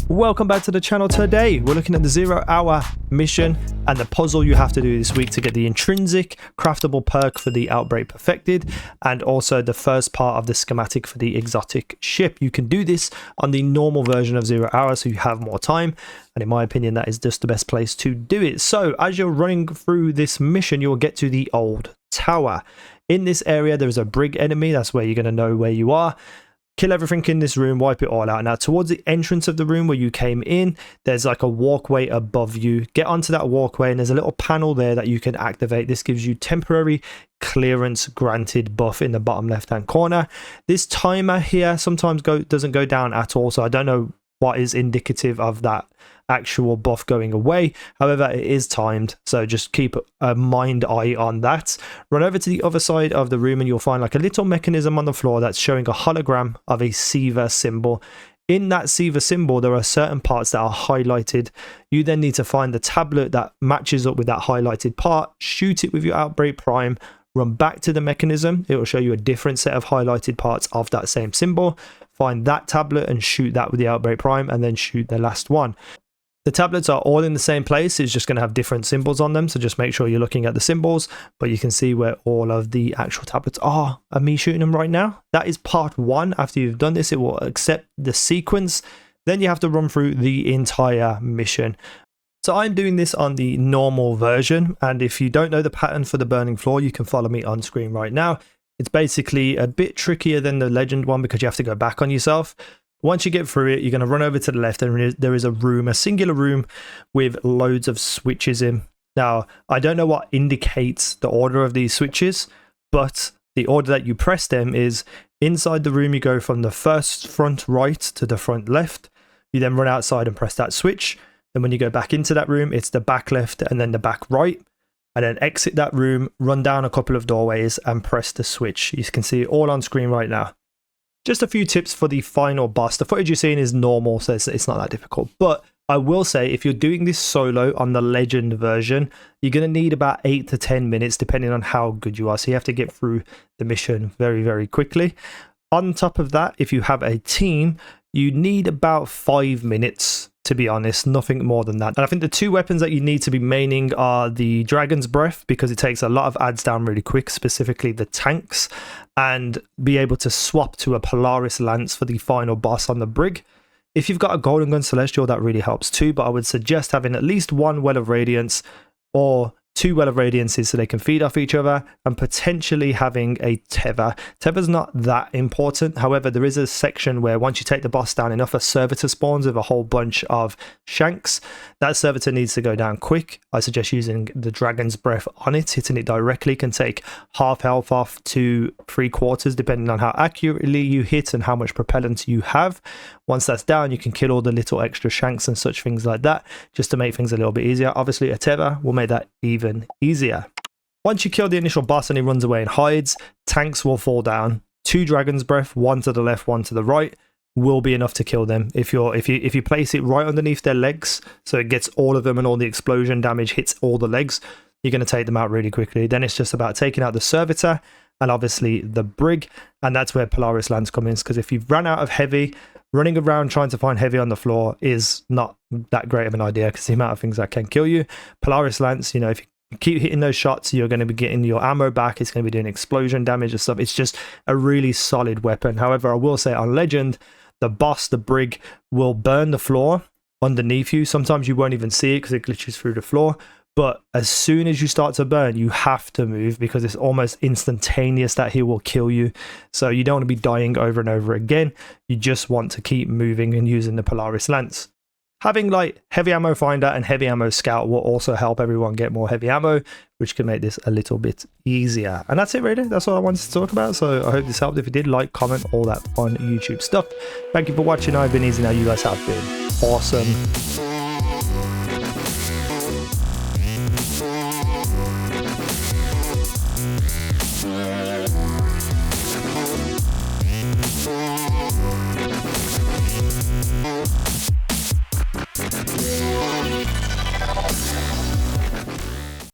Welcome back to the channel. Today we're looking at the 0 hour mission and the puzzle you have to do this week to get the intrinsic craftable perk for the Outbreak perfected, and also the first part of the schematic for the exotic ship. You can do this on the normal version of 0 hour, so you have more time, and in my opinion that is just the best place to do it. So as you're running through this mission, you'll get to the old tower. In this area there is a brig enemy. That's where you're going to know where you are. Kill everything in this room, wipe it all out. Now, towards the entrance of the room where you came in, there's like a walkway above you. Get onto that walkway and there's a little panel there that you can activate. This gives you temporary clearance granted buff in the bottom left hand corner. This timer here sometimes doesn't go down at all, so I don't know what is indicative of that actual buff going away. However, it is timed, so just keep a eye on that. Run over to the other side of the room and you'll find like a little mechanism on the floor that's showing a hologram of a Siva symbol. In that Siva symbol there are certain parts that are highlighted. You then need to find the tablet that matches up with that highlighted part, shoot it with your Outbreak Prime, run back to the mechanism. It will show you a different set of highlighted parts of that same symbol. Find that tablet and shoot that with the Outbreak Prime, and then shoot the last one. The tablets are all in the same place. It's just going to have different symbols on them, so just make sure you're looking at the symbols, but you can see where all of the actual tablets are. And me shooting them right now, that is part 1. After you've done this, it will accept the sequence. Then you have to run through the entire mission. So I'm doing this on the normal version, and if you don't know the pattern for the burning floor, you can follow me on screen right now. It's basically a bit trickier than the legend one because you have to go back on yourself. Once you get through it, you're going to run over to the left and there is a room, a singular room with loads of switches in. Now, I don't know what indicates the order of these switches, but the order that you press them is inside the room. You go from the first front right to the front left. You then run outside and press that switch. Then when you go back into that room, it's the back left and then the back right. And then exit that room, run down a couple of doorways and press the switch. You can see it all on screen right now. Just a few tips for the final boss. The footage you're seeing is normal, so it's not that difficult. But I will say, if you're doing this solo on the legend version, you're going to need about 8 to 10 minutes, depending on how good you are. So you have to get through the mission very, very quickly. On top of that, if you have a team, you need about 5 minutes, to be honest, nothing more than that. And I think the 2 weapons that you need to be maining are the Dragon's Breath, because it takes a lot of adds down really quick, specifically the tanks, and be able to swap to a Polaris Lance for the final boss on the brig. If you've got a Golden Gun Celestial, that really helps too, but I would suggest having at least 1 Well of Radiance or 2 Well of Radiances so they can feed off each other, and potentially having a tether. Tether's not that important. However, there is a section where once you take the boss down enough, a servitor spawns with a whole bunch of shanks. That servitor needs to go down quick. I suggest using the Dragon's Breath on it. Hitting it directly can take half health off to 3/4, depending on how accurately you hit and how much propellant you have. Once that's down, you can kill all the little extra shanks and such things like that, just to make things a little bit easier. Obviously, a tether will make that even easier. Once you kill the initial boss and he runs away and hides, tanks will fall down. 2 Dragon's Breath, 1 to the left, 1 to the right, will be enough to kill them. If you place it right underneath their legs, so it gets all of them and all the explosion damage hits all the legs, you're going to take them out really quickly. Then it's just about taking out the servitor and obviously the brig, and that's where Polaris Lance comes in, because if you've run out of heavy, running around trying to find heavy on the floor is not that great of an idea, because the amount of things that can kill you. Polaris Lance, you know, if you keep hitting those shots, you're going to be getting your ammo back. It's going to be doing explosion damage and stuff. It's just a really solid weapon. However, I will say on legend, the boss, the brig, will burn the floor underneath you. Sometimes you won't even see it because it glitches through the floor. But as soon as you start to burn, you have to move, because it's almost instantaneous that he will kill you. So you don't want to be dying over and over again. You just want to keep moving and using the Polaris Lance. Having like heavy ammo finder and heavy ammo scout will also help everyone get more heavy ammo, which can make this a little bit easier. And that's it really. That's all I wanted to talk about. So I hope this helped. If you did, like, comment, all that fun YouTube stuff. Thank you for watching. I've been Easy Now. You guys have been awesome.